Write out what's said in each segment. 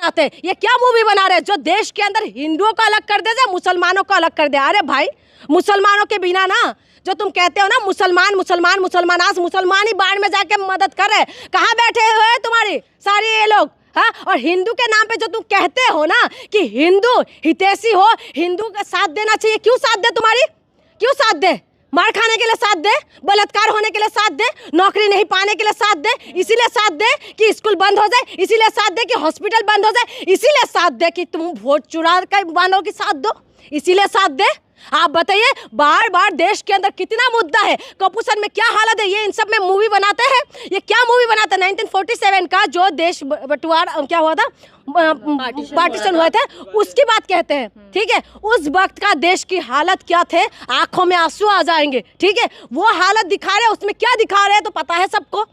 बनाते, ये क्या मूवी बना रहे हैं जो देश के अंदर हिंदुओं को अलग कर दे, मुसलमानों को अलग कर दे। अरे भाई, मुसलमानों के बिना ना, जो तुम कहते हो ना मुसलमान मुसलमान मुसलमान, आज मुसलमान ही बाढ़ में जाके मदद कर रहे, कहाँ बैठे हुए हैं तुम्हारी सारी ये लोग, हाँ? और हिंदू के नाम पे जो तुम कहते हो ना कि हिंदू हितैषी हो, हिंदू का साथ देना चाहिए, क्यों साथ दे तुम्हारी, क्यों साथ दे? मार खाने के लिए साथ दे, बलात्कार होने के लिए साथ दे, नौकरी नहीं पाने के लिए साथ दे, इसीलिए साथ दे कि स्कूल बंद हो जाए, इसीलिए साथ दे कि हॉस्पिटल बंद हो जाए, इसीलिए साथ दे कि तुम वोट चुरा कर वालों की साथ दो, इसीलिए साथ दे। आप बताइए, बार बार देश के अंदर कितना मुद्दा है, कपूसन में क्या हालत है, ये इन सब में मूवी बनाते हैं। ये क्या मूवी बनाते हैं? 1947 का जो देश बंटवारा क्या हुआ था, पार्टीशन हुआ था, उसकी बात कहते हैं। ठीक है, उस वक्त का देश की हालत क्या थे, आंखों में आंसू आ जाएंगे। ठीक है, वो हालत दिखा रहे हैं, उसमें क्या दिखा रहे हैं तो पता है सबको।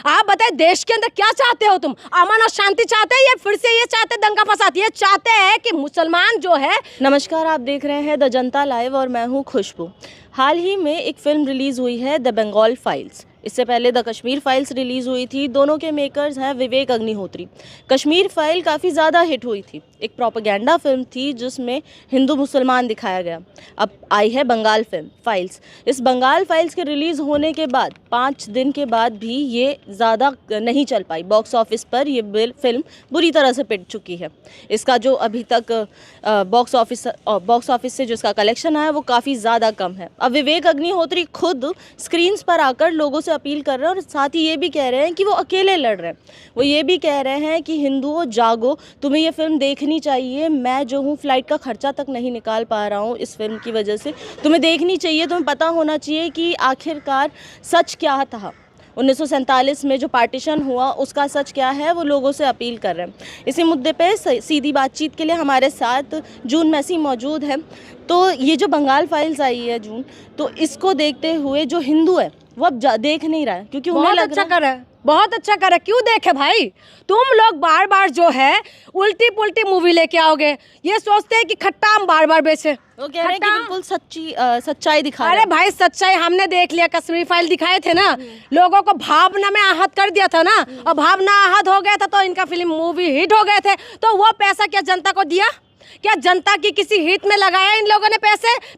आप बताए देश के अंदर क्या चाहते हो तुम? अमन और शांति चाहते हैं या फिर से ये चाहते दंगा फसाद? ये चाहते हैं कि मुसलमान जो है। नमस्कार, आप देख रहे हैं द जनता लाइव और मैं हूं खुशबू। हाल ही में एक फिल्म रिलीज़ हुई है द बंगाल फाइल्स। इससे पहले द कश्मीर फाइल्स रिलीज़ हुई थी। दोनों के मेकर्स हैं विवेक अग्निहोत्री। कश्मीर फाइल काफ़ी ज़्यादा हिट हुई थी, एक प्रोपेगेंडा फिल्म थी जिसमें हिंदू मुसलमान दिखाया गया। अब आई है बंगाल फिल्म फाइल्स। इस बंगाल फाइल्स के रिलीज़ होने के बाद 5 दिन के बाद भी ये ज़्यादा नहीं चल पाई। बॉक्स ऑफिस पर ये फिल्म बुरी तरह से पिट चुकी है। इसका जो अभी तक बॉक्स ऑफिस से जो इसका कलेक्शन आया वो काफ़ी ज़्यादा कम है। अब विवेक अग्निहोत्री खुद स्क्रीन्स पर आकर लोगों से अपील कर रहे हैं और साथ ही ये भी कह रहे हैं कि वो अकेले लड़ रहे हैं। वो ये भी कह रहे हैं कि हिंदुओं जागो, तुम्हें ये फिल्म देखनी चाहिए। मैं जो हूँ फ्लाइट का खर्चा तक नहीं निकाल पा रहा हूँ इस फिल्म की वजह से, तुम्हें देखनी चाहिए, तुम्हें पता होना चाहिए कि आखिरकार सच क्या था। 1947 में जो पार्टीशन हुआ उसका सच क्या है, वो लोगों से अपील कर रहे हैं। इसी मुद्दे पे सीधी बातचीत के लिए हमारे साथ जून मैसी मौजूद है। तो ये जो बंगाल फाइल्स आई है जून, तो इसको देखते हुए जो हिंदू है वो अब देख नहीं रहा है, क्योंकि उन्हें लग अच्छा कर रहा है, बहुत अच्छा कर रहा है। क्यों देखे भाई? तुम लोग बार बार जो है उल्टी पुल्टी मूवी लेके आओगे, ये सोचते हैं कि खट्टा हम बार बार बेचे। वो कह रहे हैं कि बिल्कुल सच्चाई दिखा रहे हैं। अरे भाई, सच्चाई हमने देख लिया, कश्मीर फाइल दिखाए थे ना, लोगों को भावना में आहत कर दिया था ना, और भावना आहत हो गया था तो इनका फिल्म मूवी हिट हो गए थे। तो वो पैसा क्या जनता को दिया? क्या जनता की किसी हित में लगाया इन लोगों ने?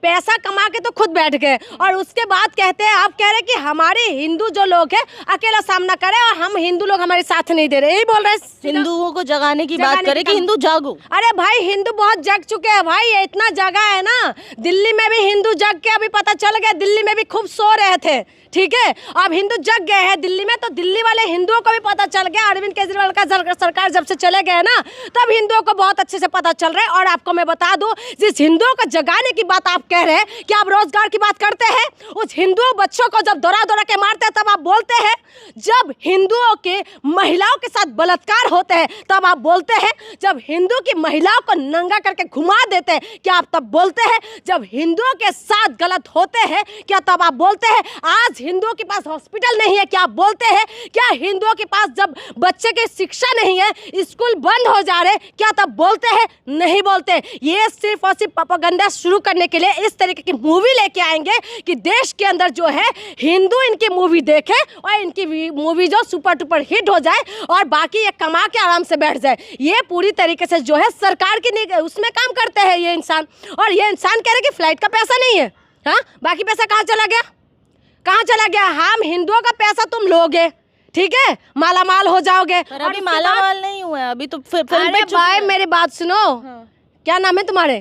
पैसा कमा के तो खुद बैठ गए, और उसके बाद कहते हैं, आप कह रहे हैं कि हमारे हिंदू जो लोग हैं अकेला सामना करें और हम हिंदू लोग हमारे साथ नहीं दे रहे, यही बोल रहे हैं। हिंदुओं को जगाने की बात करें कि हिंदू जागो। अरे भाई, हिंदू बहुत जग चुके हैं भाई, ये इतना जगा है ना, दिल्ली में भी हिंदू जग के अभी पता चल गया, दिल्ली में भी खूब सो रहे थे। ठीक है, अब हिंदू जग गए हैं दिल्ली में, तो दिल्ली वाले हिंदुओं को भी पता चल गया। अरविंद केजरीवाल का सरकार जब से चले गए ना, तब हिंदुओं को बहुत अच्छे से पता चल रहा है। और आपको मैं बता दूं, जिस हिंदुओं को जगाने की बात आप कह रहे हैं कि आप रोजगार की बात करते हैं, उस हिंदुओं बच्चों को जब दौड़ा दौड़ा के मारते हैं तब आप बोलते हैं। जब हिंदुओं के महिलाओं के साथ बलात्कार होते हैं तब आप बोलते हैं। जब हिंदू की महिलाओं को नंगा करके घुमा देते हैं क्या आप तब बोलते हैं? जब हिंदुओं के साथ गलत होते हैं क्या तब आप बोलते हैं? आज हिंदुओं के पास हॉस्पिटल नहीं है क्या आप बोलते हैं? क्या हिंदुओं के पास जब बच्चे की शिक्षा नहीं है, स्कूल बंद हो जा रहे, क्या तब बोलते हैं? नहीं बोलते। ये सिर्फ और सिर्फ प्रोपेगेंडा शुरू करने के लिए इस तरीके की मूवी लेके आएंगे कि देश के अंदर जो है हिंदू इनकी मूवी देखे और इनकी मूवी जो सुपर टुपर हिट हो जाए और बाकी ये कमा के आराम से बैठ जाए। ये पूरी तरीके से जो है सरकार की उसमें काम करते हैं ये इंसान। और ये इंसान कह रहे कि फ्लाइट का पैसा नहीं है, हाँ, बाकी पैसा कहाँ चला गया? कहाँ चला गया? हम हिंदुओं का पैसा तुम लोगे, ठीक है, माला माल हो जाओगे। पर अभी माला माल नहीं हुआ है, अभी तो अरे भाई मेरी बात सुनो। हाँ। क्या नाम है तुम्हारे?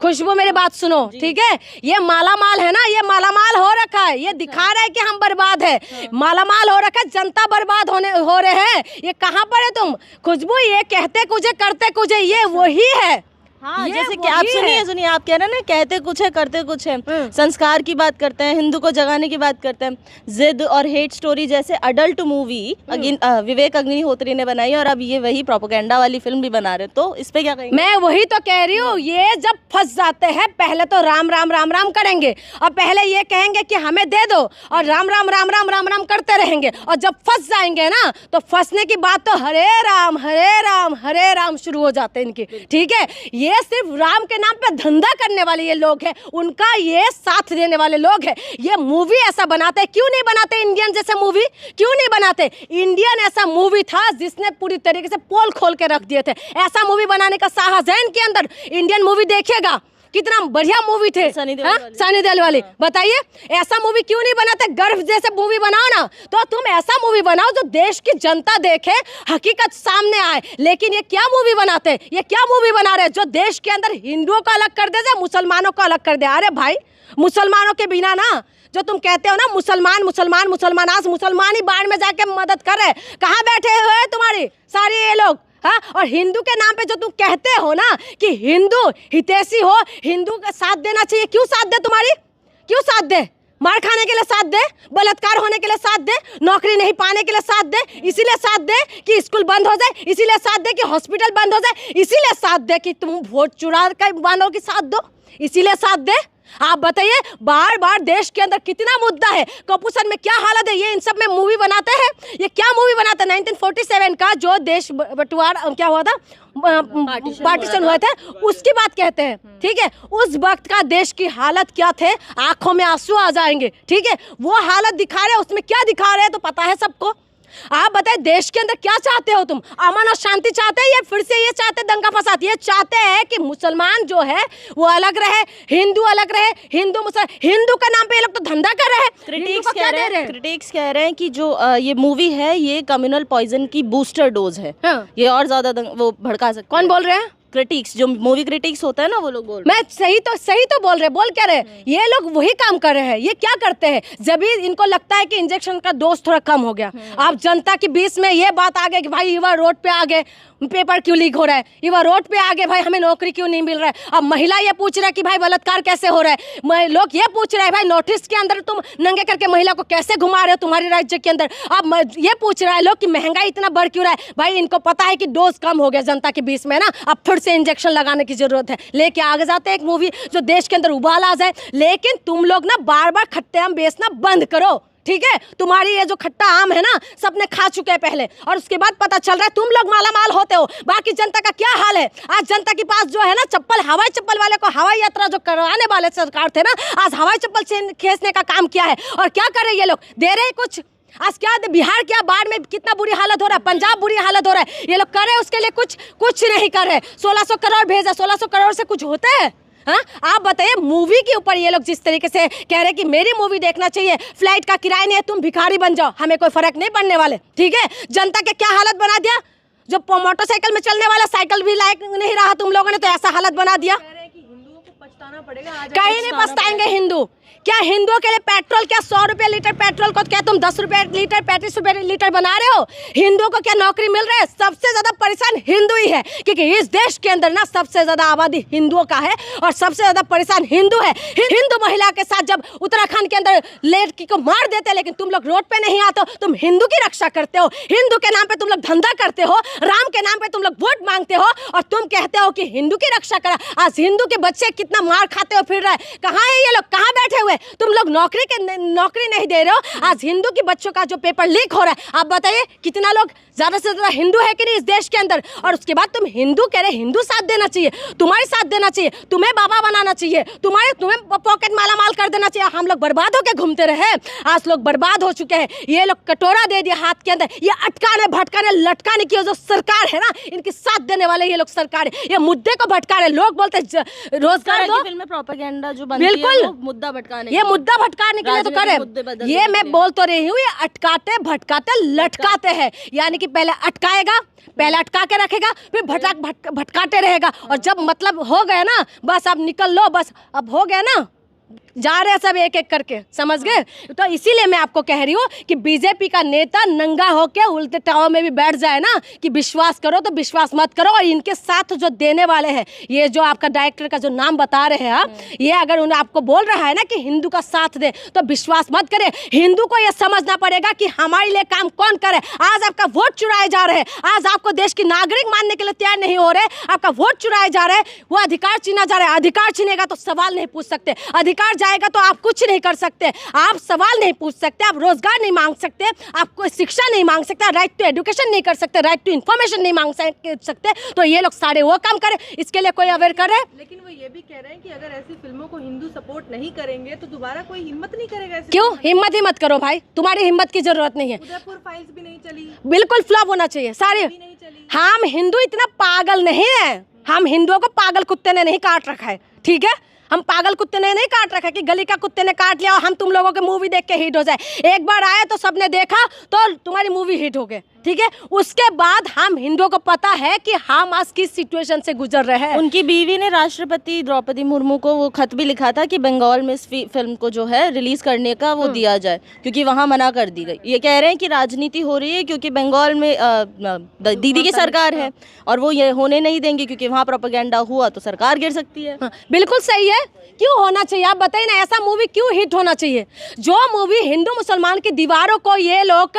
खुशबू, मेरी बात सुनो, ठीक है, ये माला माल है ना, ये माला माल हो रखा है, ये दिखा रहा है कि हम बर्बाद है। माला माल हो रखा है, जनता बर्बाद हो रहे हैं। ये कहाँ पर है तुम? खुशबू, ये कहते कुछ है करते कुछ है, ये वही है। हाँ, जैसे कि आप सुनिए, आप कह रहे हैं ना, कहते कुछ है करते कुछ है। संस्कार की बात करते हैं, हिंदू को जगाने की बात करते हैं। जिद और हेट स्टोरी जैसे अडल्ट मूवी विवेक अग्निहोत्री ने बनाई और अब ये वही प्रोपेगेंडा वाली फिल्म भी बना रहे, तो इस पे क्या कहेंगे? मैं वही तो कह रही हूँ, ये जब फंस जाते हैं पहले तो राम राम राम राम करेंगे और पहले ये कहेंगे कि हमें दे दो और राम राम राम राम राम राम करते रहेंगे, और जब फंस जाएंगे ना तो फंसने की बात तो हरे राम हरे राम हरे राम शुरू हो जाते हैं इनकी। ठीक है, ये ये सिर्फ राम के नाम पे धंधा करने वाले ये लोग हैं, उनका ये साथ देने वाले लोग हैं। ये मूवी ऐसा बनाते, क्यों नहीं बनाते इंडियन जैसे मूवी, क्यों नहीं बनाते? इंडियन ऐसा मूवी था जिसने पूरी तरीके से पोल खोल के रख दिए थे। ऐसा मूवी बनाने का साहस है इनके अंदर। इंडियन मूवी देखिएगा, कितना बढ़िया मूवी थे सनी देओल वाली। बताइए ऐसा मूवी क्यों नहीं बनाते? गर्व जैसे मूवी बनाओ ना, तो तुम ऐसा मूवी बनाओ जो देश की जनता देखे, हकीकत सामने आए। लेकिन ये क्या मूवी बनाते, ये क्या मूवी बना रहे जो देश के अंदर हिंदुओं को अलग कर दे, मुसलमानों को अलग कर दे। अरे भाई, मुसलमानों के बिना ना, जो तुम कहते हो ना मुसलमान मुसलमान मुसलमान, आज मुसलमान ही बाढ़ में जाके मदद कर रहे, कहाँ बैठे हुए हैं तुम्हारी सारी ये लोग? हाँ, और हिंदू के नाम पे जो तुम कहते हो ना कि हिंदू हितैषी हो, हिंदू का साथ देना चाहिए, क्यों साथ दे तुम्हारी? क्यों साथ दे? मार खाने के लिए साथ दे, बलात्कार होने के लिए साथ दे, नौकरी नहीं पाने के लिए साथ दे, इसीलिए साथ दे कि स्कूल बंद हो जाए, इसीलिए साथ दे कि हॉस्पिटल बंद हो जाए, इसीलिए साथ दे कि तुम वोट चुरा कर वालों की साथ दो, इसीलिए साथ दे। आप बताइए, बार बार देश के अंदर कितना मुद्दा है, कपूसन में क्या हालत है, ये इन सब में मूवी बनाते हैं। ये क्या मूवी बनाते हैं? 1947 का जो देश बंटवारा क्या हुआ था, पार्टीशन हुआ था, उसकी बात कहते हैं। ठीक है, उस वक्त का देश की हालत क्या थे, आंखों में आंसू आ जाएंगे। ठीक है, वो हालत दिखा रहे हैं, उसमें क्या दिखा रहे हैं तो पता है सबको। आप बताए देश के अंदर क्या चाहते हो तुम? अमन और शांति चाहते हैं या फिर से ये चाहते दंगा फसाद? ये चाहते हैं कि मुसलमान जो है वो अलग रहे, हिंदू अलग रहे, हिंदू मुसलमान, हिंदू का नाम पे ये लोग तो धंधा कर रहे हैं। क्रिटिक्स कह रहे हैं कि जो ये मूवी है ये कम्युनल पॉइजन की बूस्टर डोज है। हाँ। ये और ज्यादा वो भड़का सकते। कौन बोल रहे हैं? क्रिटिक्स, जो मूवी क्रिटिक्स होता है ना, वो लोग बोल रहे हैं। मैं सही तो बोल रहे, बोल क्या रहे? ये लोग वही काम कर रहे हैं। ये क्या करते हैं, जब भी इनको लगता है कि इंजेक्शन का डोज थोड़ा कम हो गया, आप जनता के बीच में ये बात आ गई कि भाई युवा रोड पे आ गए, पेपर क्यों लीक हो रहा है, युवा रोड पे आ गए, भाई हमें नौकरी क्यों नहीं मिल रहा है। अब महिला ये पूछ रहा है कि भाई बलात्कार कैसे हो रहा है, लोग ये पूछ रहे हैं भाई नोटिस के अंदर तुम नंगे करके महिला को कैसे घुमा रहे हो तुम्हारे राज्य के अंदर। अब ये पूछ रहा है लोग कि महंगाई इतना बढ़ क्यों रहा है। भाई इनको पता है कि डोज कम हो गया जनता के बीच में ना, अब फिर से इंजेक्शन लगाने की जरूरत है, लेके आगे जाते हैं एक मूवी जो देश के अंदर उबाल आ जाए। लेकिन तुम लोग ना बार बार खट्टे आम बेचना बंद करो। ठीक है, तुम्हारी ये जो खट्टा आम है ना, सबने खा चुके हैं पहले, और उसके बाद पता चल रहा है तुम लोग माला माल होते हो। बाकी जनता का क्या हाल है? आज जनता के पास जो है ना चप्पल, हवाई चप्पल वाले को हवाई यात्रा जो करवाने वाले सरकार थे ना, आज हवाई चप्पल खींचने का काम किया है। और क्या कर रहे हैं ये लोग? दे रहे हैं कुछ? आज क्या बिहार क्या बाढ़ में कितना बुरी हालत हो रहा है, पंजाब बुरी हालत हो रहा है, ये लोग कर रहे हैं उसके लिए कुछ नहीं कर रहे। 1600 करोड़ भेजा, 1600 करोड़ से कुछ होता है? हाँ, आप बताइए, मूवी के ऊपर ये लोग जिस तरीके से कह रहे हैं कि मेरी मूवी देखना चाहिए, फ्लाइट का किराया नहीं है, तुम भिखारी बन जाओ, हमें कोई फर्क नहीं पड़ने वाले। ठीक है, जनता के क्या हालत बना दिया, जो मोटरसाइकिल में चलने वाला साइकिल भी लायक नहीं रहा तुम लोगों ने, तो ऐसा हालत बना दिया। हिंदुओं को पछताना पड़ेगा, कहीं नहीं पछताएंगे हिंदू। क्या हिंदुओं के लिए पेट्रोल क्या 100 रुपये लीटर पेट्रोल को क्या तुम 10 रुपये लीटर 35 रुपये लीटर बना रहे हो? हिंदुओं को क्या नौकरी मिल रही है? सबसे ज्यादा परेशान हिंदू ही है, क्योंकि इस देश के अंदर ना सबसे ज्यादा आबादी हिंदुओं का है और सबसे ज्यादा परेशान हिंदू है। हिंदू महिला के साथ जब उत्तराखंड के अंदर लड़की को मार देते, लेकिन तुम लोग रोड पे नहीं आते हो, तुम हिंदू की रक्षा करते हो, हिंदू के नाम पे तुम लोग धंधा करते हो, राम के नाम पे तुम लोग वोट मांगते हो और तुम कहते हो कि हिंदू की रक्षा करा। आज हिंदू के बच्चे कितना मार खाते हो फिर रहे, कहाँ है ये लोग, कहाँ बैठे हुए? तुम लोग नौकरी नहीं दे रहे हो। आज हिंदू के बच्चों का जो पेपर लीक हो रहा है, आप बताइए कितना लोग ज्यादा से ज्यादा हिंदू है कि नहीं इस देश के अंदर? और उसके बाद तुम हिंदू कह रहे, हिंदू साथ देना चाहिए, तुम्हारे साथ देना चाहिए, तुम्हें बाबा बनाना चाहिए, तुम्हें पॉकेट माला माल कर देना चाहिए। हम लोग बर्बाद होकर घूमते रहे, आज लोग बर्बाद हो चुके हैं। ये लोग कटोरा दे दिया हाथ के अंदर, ये अटकाने भटकाने लटकाने की जो सरकार है ना, इनके साथ देने वाले ये लोग सरकार है, ये मुद्दे को भटका रहे। लोग बोलते रोजगार दो, फिल्म में प्रोपेगेंडा जो बनती बिल्कुल है, मुद्दा भटकाने, ये मुद्दा भटकाने के लिए तो करे। ये मैं बोल तो रही हूँ, ये अटकाते भटकाते लटकाते हैं, यानी कि पहले अटकाएगा, पहले अटका के रखेगा, फिर भटकाते रहेगा, और जब मतलब हो गया ना, बस अब निकल लो, बस अब हो गया ना, जा रहे हैं सब एक एक करके, समझ गए? तो इसीलिए मैं आपको कह रही हूँ कि बीजेपी का नेता नंगा होके उल्टे टाव में भी बैठ जाए ना कि विश्वास करो तो विश्वास मत करो। और इनके साथ जो देने वाले हैं, ये जो आपका डायरेक्टर का जो नाम बता रहे हैं आप, ये अगर उन्हें आपको बोल रहा है ना कि हिंदू का साथ दे, तो विश्वास मत करें। हिंदू को यह समझना पड़ेगा कि हमारे लिए काम कौन करे। आज आपका वोट चुराए जा रहे हैं, आज आपको देश की नागरिक मानने के लिए तैयार नहीं हो रहे, आपका वोट चुराए जा रहे हैं, वो अधिकार छीना जा रहा है। अधिकार छीनेगा तो सवाल नहीं पूछ सकते, अधिकार जाएगा तो आप कुछ नहीं कर सकते, आप सवाल नहीं पूछ सकते, आप रोजगार नहीं मांग सकते, आप कोई शिक्षा नहीं मांग सकते, राइट टू एजुकेशन नहीं कर सकते, राइट टू इन्फॉर्मेशन नहीं मांग सकते। तो ये लोग सारे वो काम करें, इसके लिए कोई अवेयर करे। लेकिन वो ये भी कह रहे हैं कि अगर ऐसी फिल्मों को हिंदू सपोर्ट नहीं करेंगे तो दोबारा कोई हिम्मत नहीं करेगा ऐसी क्यों? फिल्मों हिम्मत ही मत करो भाई, तुम्हारी हिम्मत की जरूरत नहीं है। में। उदयपुर फाइल्स भी नहीं चली, बिल्कुल फ्लॉप होना चाहिए सारे। भी नहीं चली। हम हिंदू इतना पागल नहीं है, हम हिंदुओं को पागल कुत्ते ने नहीं काट रखा है, ठीक है? हम पागल कुत्ते ने नहीं काट रखा है कि गली का कुत्ते ने काट लिया और हम तुम लोगों के मूवी देख के हिट हो जाए। एक बार आए तो सबने देखा तो तुम्हारी मूवी हिट हो गई, ठीक है? उसके बाद हम हिंदुओं को पता है कि हम आज किस सिचुएशन से गुजर रहे हैं। उनकी बीवी ने राष्ट्रपति द्रौपदी मुर्मू को वो खत भी लिखा था कि बंगाल में इस फिल्म को जो है रिलीज करने का वो दिया जाए, क्योंकि वहाँ मना कर दी गई। ये कह रहे हैं कि राजनीति हो रही है क्योंकि बंगाल में दीदी की सरकार है और वो ये होने नहीं देंगे, क्योंकि वहाँ प्रोपेगेंडा हुआ तो सरकार गिर सकती है। हाँ, बिल्कुल सही है। क्यों होना चाहिए आप बताइए ना, ऐसा मूवी क्यों हिट होना चाहिए? जो मूवी हिंदू मुसलमान की दीवारों को ये लोग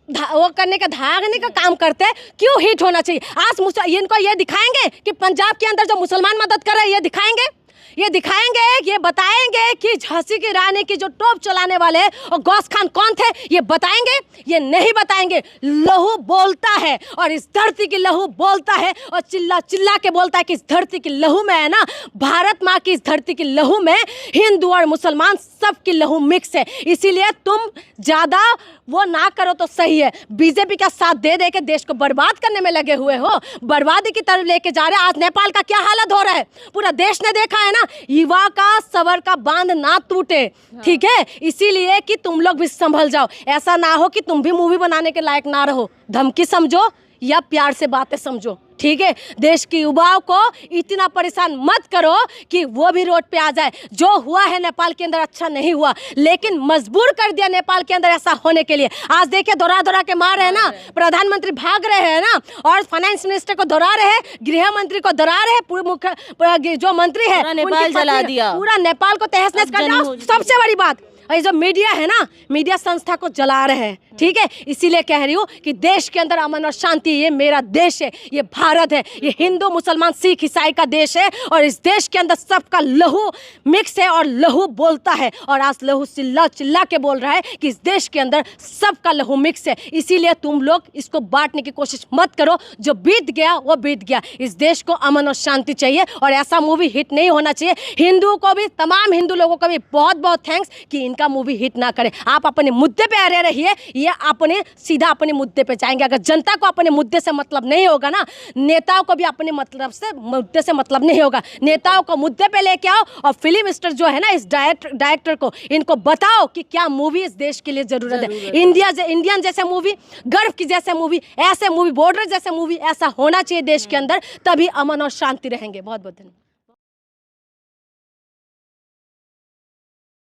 वो करने का धागने का काम करते हैं, क्यों हिट होना चाहिए? आज इनको ये दिखाएंगे कि पंजाब के अंदर जो मुसलमान मदद कर रहे हैं, ये दिखाएंगे, ये बताएंगे कि झांसी की रानी की जो टोप चलाने वाले और गौस खान कौन थे, ये बताएंगे? ये नहीं बताएंगे। लहू बोलता है और इस धरती की लहू बोलता है और चिल्ला चिल्ला के बोलता है कि इस धरती की लहू में है ना, भारत माँ की इस धरती की लहू में हिंदू और मुसलमान सबकी लहू मिक्स है। इसीलिए तुम ज़्यादा वो ना करो तो सही है। बीजेपी का साथ दे दे के देश को बर्बाद करने में लगे हुए हो, बर्बादी की तरफ लेके जा रहे हैं। आज नेपाल का क्या हालत हो रहा है, पूरा देश ने देखा है ना। युवा का सबर का बांध ना टूटे, ठीक है? इसीलिए कि तुम लोग भी संभल जाओ, ऐसा ना हो कि तुम भी मूवी बनाने के लायक ना रहो। धमकी समझो या प्यार से बातें समझो, ठीक है? देश की युवाओं को इतना परेशान मत करो कि वो भी रोड पे आ जाए। जो हुआ है नेपाल के अंदर अच्छा नहीं हुआ, लेकिन मजबूर कर दिया नेपाल के अंदर ऐसा होने के लिए। आज देखिए दोहरा के मार रहे हैं ना, प्रधानमंत्री भाग रहे हैं ना, और फाइनेंस मिनिस्टर को दोहरा रहे हैं, गृह मंत्री को दोहरा रहे हैं, पूरे जो मंत्री है नेपाल जला दिया, पूरा नेपाल को तहस नहस कर दिया। सबसे बड़ी बात, ये जो मीडिया है ना, मीडिया संस्था को जला रहे हैं, ठीक है? इसीलिए कह रही हूँ कि देश के अंदर अमन और शांति, ये मेरा देश है, ये भारत है, ये हिंदू मुसलमान सिख ईसाई का देश है और इस देश के अंदर सबका लहू मिक्स है और लहू बोलता है। और आज लहू चिल्ला चिल्ला के बोल रहा है कि इस देश के अंदर सबका लहू मिक्स है। इसीलिए तुम लोग इसको बांटने की कोशिश मत करो। जो बीत गया वो बीत गया। इस देश को अमन और शांति चाहिए और ऐसा मूवी हिट नहीं होना चाहिए। हिंदुओं को भी, तमाम हिंदू लोगों को भी बहुत बहुत थैंक्स कि इनका मूवी हिट ना करे। आप अपने मुद्दे पे अड़े रहिए, ये अपने सीधा अपने मुद्दे पे जाएंगे। अगर जनता को अपने मुद्दे से मतलब नहीं होगा ना, नेताओं को भी अपने मुद्दे से मतलब नहीं होगा। नेताओं को मुद्दे पे लेके आओ और फिल्म स्टार जो है ना, इस डायरेक्टर को, इनको बताओ कि क्या मूवी इस देश के लिए जरूरत है। इंडियन जैसे मूवी, गर्व की जैसे मूवी, ऐसे मूवी, बॉर्डर जैसे मूवी ऐसा होना चाहिए देश के अंदर, तभी अमन और शांति रहेंगे। बहुत बहुत धन्यवाद।